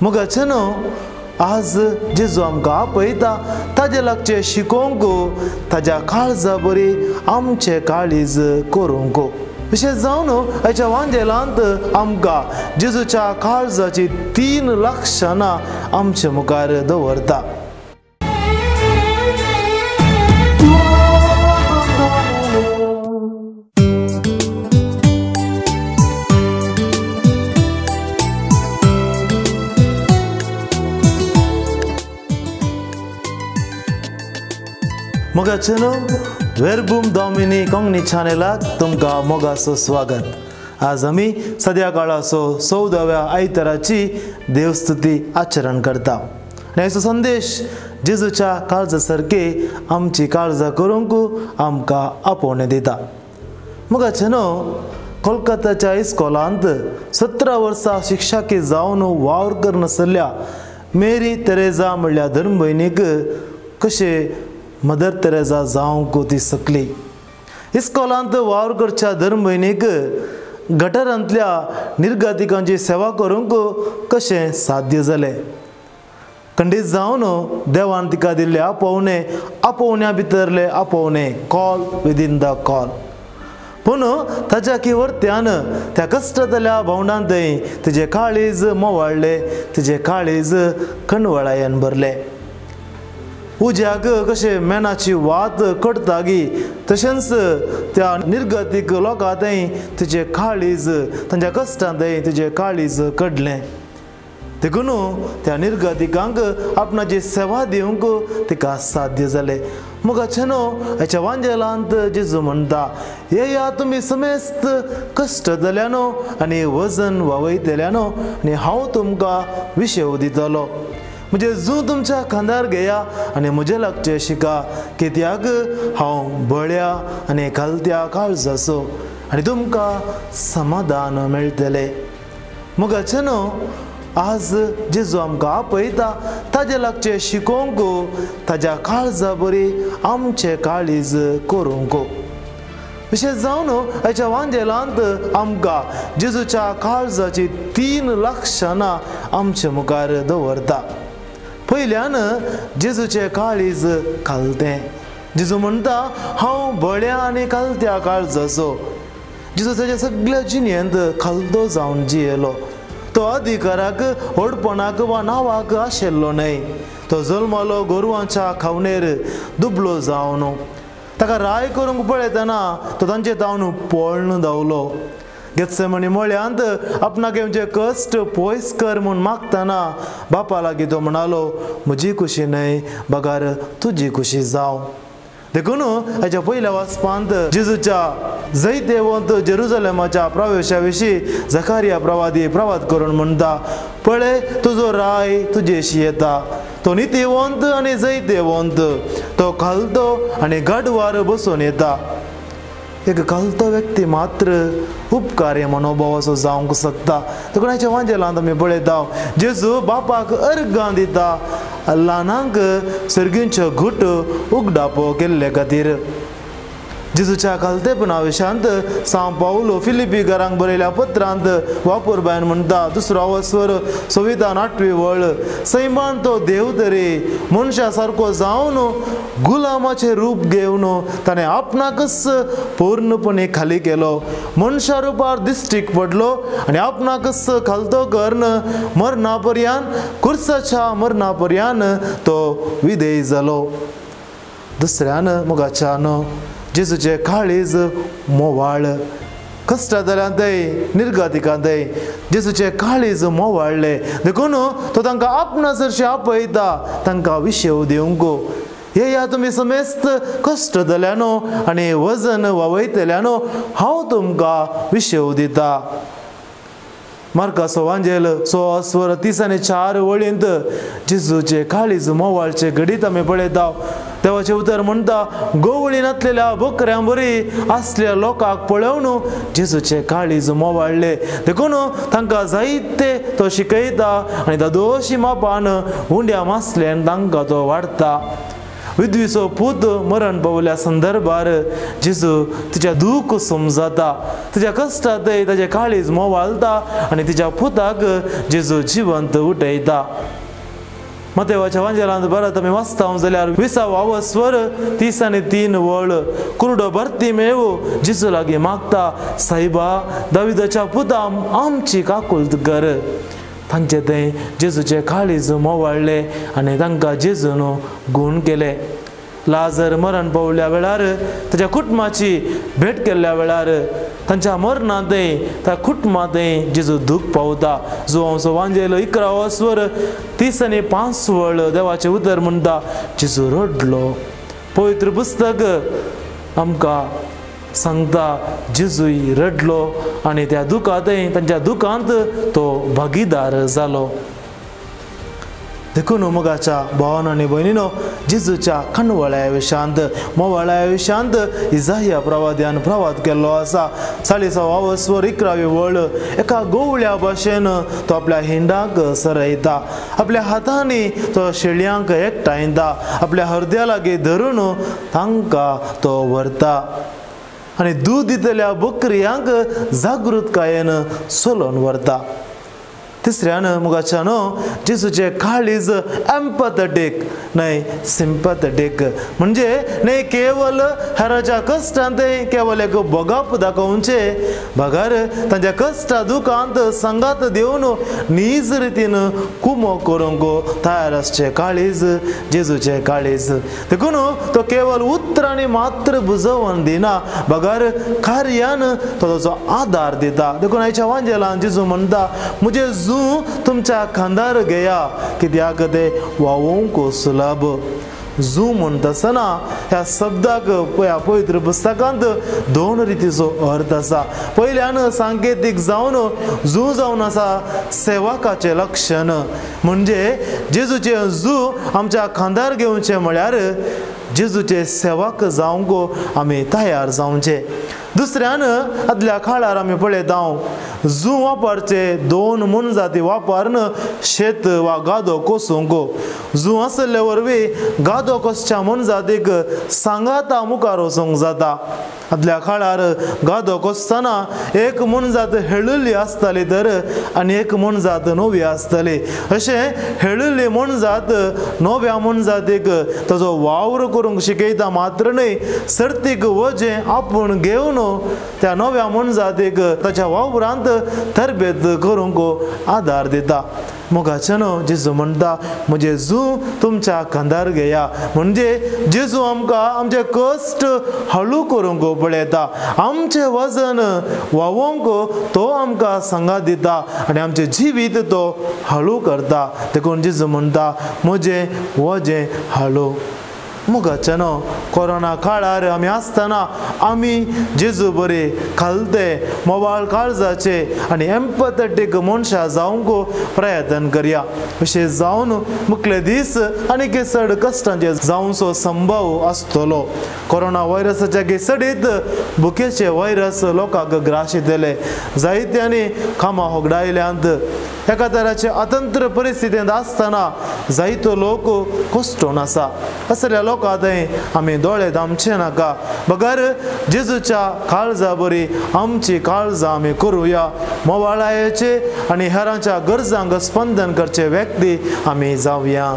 मोगाचे न्हू आज जेजू आमकां आपयता ताजे लागचे शिकोवंक ताज्या काळजा बरी आमचे काळीज करूंक विशेष जावन हाच्या वांजेलांत आमकां जेजूच्या काळजाची 3 लक्षणां आमचे मुखार दवरता. मोगाचेनो वेरबूम डॉमिनी कोंकणी चॅनेलाक तुमकां मोगाचो स्वागत. आज आमी सद्या काळाचो 14व्या आयताराची देवस्तुती आचरण करता. हेचो संदेश जेजूच्या काळजा सारके आमची काळजा करूंक आमकां आपोवणे दिता. मोगाचेनो कोलकाताच्या इस्कॉलांत 17 वर्सां शिक्षकी जावन वावर करनासल्ल्या मेरी तेरेजा म्हणल्या धर्म भयणीक कशे मदर तेरेजा जावंक ती सकली. इस्कॉलांत वावर करच्या धर्म भयणीक गटारांतल्या निर्गतिकांची सेवा करूंक कशें साध्य जालें. खंडीत जावन देवान तिका दिल्ले आपोवण्या भितरले आपोवणे कॉल विदीन द कॉल. पूण ताच्या किवर्त्यान त्या कश्टातल्या भोंवडांतय तिजे काळीज मोवाळ्ळे, तिजे काळीज कणवळायेन भरले. उज्याक कशे मेनाची वात कडटागी तशेंच त्या निर्गतीक लोकांतय तिचे काळीज तांच्या कश्टांतय तिचे काळीज कडलें. देखून त्या निर्गतिकांक आपणाची सेवा दिवंक तिका साध्य जालें. मोगाचेनो हाच्या वांजेलांत जेजू म्हणटा, येया तुमी समेस्त कश्ट जाल्यानो आनी वजन वावयतल्यानो आनी हांव तुमकां विशेव दितलो. म्हणजे जू तुमच्या खांदार घेया आनी म्हजे लागचे शिका, कित्याक हांव बळ्या आनी खालत्या काळजाचो आनी तुमकां समाधान मेळटलें. मोगाचेनो आज जेजू आमकां आपयता ताजे लागचे शिकोवंक ताज्या काळजा बरी आमचे काळीज करूंक. विशेष जावन हाच्या वांजेलांत आमकां जेजूच्या काळजाची 3 लक्षणां आमचे मुखार दवरता. पयल्यान जेजूचे काळीज खालतें. जेजू म्हणटा हांव बळ्या आनी खालत्या काळजाचो. जेजू ताच्या सगळ्या जिणेंत खालतो जावन जियेलो. तो अधिकाराक व्हडपणाक वा नांवाक आशिल्लो न्हय. तो जल्मलो गोरवांच्या खावणेर दुबलो जावन ताका राय करूंक पळयतना तो तांचे तावन पळून धांवलो. गेत्सेमनी मळ्यांत आपणाक येवचे कश्ट पयस कर म्हूण मागतना बापा लागीं तो म्हणालो, म्हजी खुशी न्हय बगार तुजी खुशी जावं. देखून हाच्या पयल्या वाचपांत जेजूच्या जैतेवंत जेरुजलेमाच्या प्रवेशा विशीं झकारिया प्रवादी प्रवाद करून म्हणटा, पळय तुजो राय तुजेशी येता. तो नितीवंत आनी जैतेवंत, तो खालतो आनी गाडवार बसून येता. एक खालतो व्यक्ती मात्र उपकार्य मनोभाव असो जावंक शकता. देखून हाच्या वांजेलांत आमी पळयता जेजू बापाक अर्गां दिता ल्हानांक सर्गींच्यो घुट उगडापो केल्ले खातीर. जेजूच्या खालतेपणा विशयांत सांव पावलो फिलिपीकारांक बरयल्या पत्रांत वापर बायन म्हणटा, 2रो अवस्वर 26वी वळ, सैमान तो देव तरी मनशा सारको जावन गुलामाचे रूप घेवन ताणें आपणाकच पूर्णपणे खाली केलो. मनशा रुपार दिश्टीक पडलो आनी आपणाकच खालतो करून मरणा पर्यंत कुर्साच्या मरणा पर्यंत तो विधेय जालो. दुसऱ्यान मोगाच्यान जेजूचे काळीज मोवाळ. कश्टातल्यांतय निर्गतिकांतय जेजूचे काळीज मोवाळ्ळे. देखून तो तांकां आपणा चडशे आपयता तांकां विशेव दिवंक. येया तुमी समेस्त कश्ट जाल्यानो आनी वजन वावयतल्यानो हांव तुमकां विशेव दिता. मार्काचो वांजेल 6:30-4 वळींत जेजूचे काळीज मोवाळचे घडीत आमी पळयता. देवाचें उतर म्हणटा, गोवळी नातलेल्या बकऱ्यां बरी आसल्या लोकांक पळोवन जेजूचे काळीज मोवाळ्ळे. देखून तांकां जायते तो शिकयता आनी दादोशी मापान उंड्या मासल्यान तांकां तो वाडटा. विधवीचो पूत मरण पावल्या संदर्भार जेजू तिच्या दुःख समजता, तिच्या कष्टात ताचे काळीज मोवाळता आणि तिच्या पुताक जेजू जिवंत उठयता. मत्तेवाच्या वांजेलांत परत आमी वाचता जाल्यार 20वा स्वर 30 आनी 3 वळ कुरडो बर्तिमेव जेजू लागीं मागता, सायबा दाविदाच्या पुता आमची काकुलत कर. तांचे थंय जेजूचे काळीज मोवाळले आनी तांकां जेजून गूण केले. लाजर मरण पावल्या वेळार ताच्या कुटुंबाची भेट केल्ल्या वेळार तांच्या मरणांत त्या कुटुंबांत जेजू दूख पावता. जो वांजेलो 11वा स्वर 30 आनी 5 वळ देवाचे उतर म्हणटा, जेजू रडलो. पवित्र पुस्तक आमकां सांगता जेजूय रडलो आनी त्या दुखांत तांच्या दुखांत तो भागीदार जालो. देखून मोगाच्या भावांनो आनी भयणींनो, जेजूच्या कणवळ्या विशांत मोवाळ्या विशांत इसाया प्रवाद्यान प्रवाद केल्लो आसा. 40वा स्वर 11वी वळ एका गोवळ्या भाशेन तो आपल्या हिंडाक सरयता, आपल्या हातांनी तो शेळयांक एकठांयता, आपल्या हृदया लागीं धरून तांकां तो व्हरता आनी दूद दितल्या बकरियांक जागृतकायेन सोलोन व्हरता. तिसऱ्यान मुगाच्यानो जेजूचे काळीज एम्पॅथेटिक न्हय सिंपॅथेटिक, म्हणजे न्हय केवल हेराच्या कश्टांत केवल एक बोगाप दाखोवचे, बगार तांच्या कश्टा दुखांत संगात दिवन नीज रितीन कुमो करूंक तयार आसचे काळीज जेजूचे काळीज. देखून तो केवल उतरांनी मात्र बुजोवन दिना, बगार कार्यान तो ताचो आदार दिता. देखून आयच्या वांजेलांत जेजू म्हणटा, मुझे जू तुमच्या खांदार घेया कित्याक ते वावोवंक सुलभ. जू म्हणटासतना ह्या शब्दाक पवित्र पुस्तकांत 2 रितीचो अर्थ आसा. पयल्यान सांकेतीक जावन जू जावन आसा सेवकाचे लक्षण, म्हणजे जेजूचे जू आमच्या खांदार घेवचे म्हळ्यार जेजूचे सेवक जावंक आमी तयार जावचे. दुसऱ्यान आदल्या काळार आमी पळयता जू वापरचे 2 मनजाती वापरन शेत वा गादो कोसूंक. जू आसले वरवीं गादो कोसच्या मनजातीक सांगाता मुखार वचूंक जाता. आदल्या काळार गादो कोसतना एक मनजात हेळिल्ली आसताली तर आनी एक मनजात नवी आसताली. अशें हेळिल्ली मनजात नव्या मनजातीक ताचो वावर करूंक शिकयता मात्र न्हय, सर्तीक वजें आपूण घेवन त्या नव्या मनजातीक ताच्या वावरांत तरबेत करूंक आदार दिता. मोगाच्यानो जेजू म्हणटा, म्हजे जू तुमच्या खांदार घेया, म्हणजे जेजू आमकां आमचे कश्ट हळू करूंक पळयता, आमचे वजन व्हावोवंक तो आमकां संगात दिता आनी आमचे जिवीत तो हळू करता. देखून जेजू म्हणटा, म्हजें वजें हळू. मोगाच्यानो कोरोना काळार आमी आसतना आमी जेजू बरे खालते मोवाळ काळजाचे आनी एम्पॅथेटिक मनशां जावंक प्रयत्न करया. अशें जावन मुखले दीस आनी केसड कश्टांचे जावचो संभव आसतलो. कोरोना व्हायरसाच्या केसडीत भुकेचे व्हायरस लोकांक ग्राशितले. जायत्यांनी कामां होगडायल्यांत एका तराचे अतंत्र परिस्थितींत आसतना जायतो लोक कश्टून आसा. असल्या लोकांक आमी दोळे धामचे नाका. बगार जेजूच्या काळजा बरी आमची काळजां आमी करुया. मोवाळायेचे आनी हेरांच्या गरजांक स्पंदन करचे व्यक्ती आमी जावया.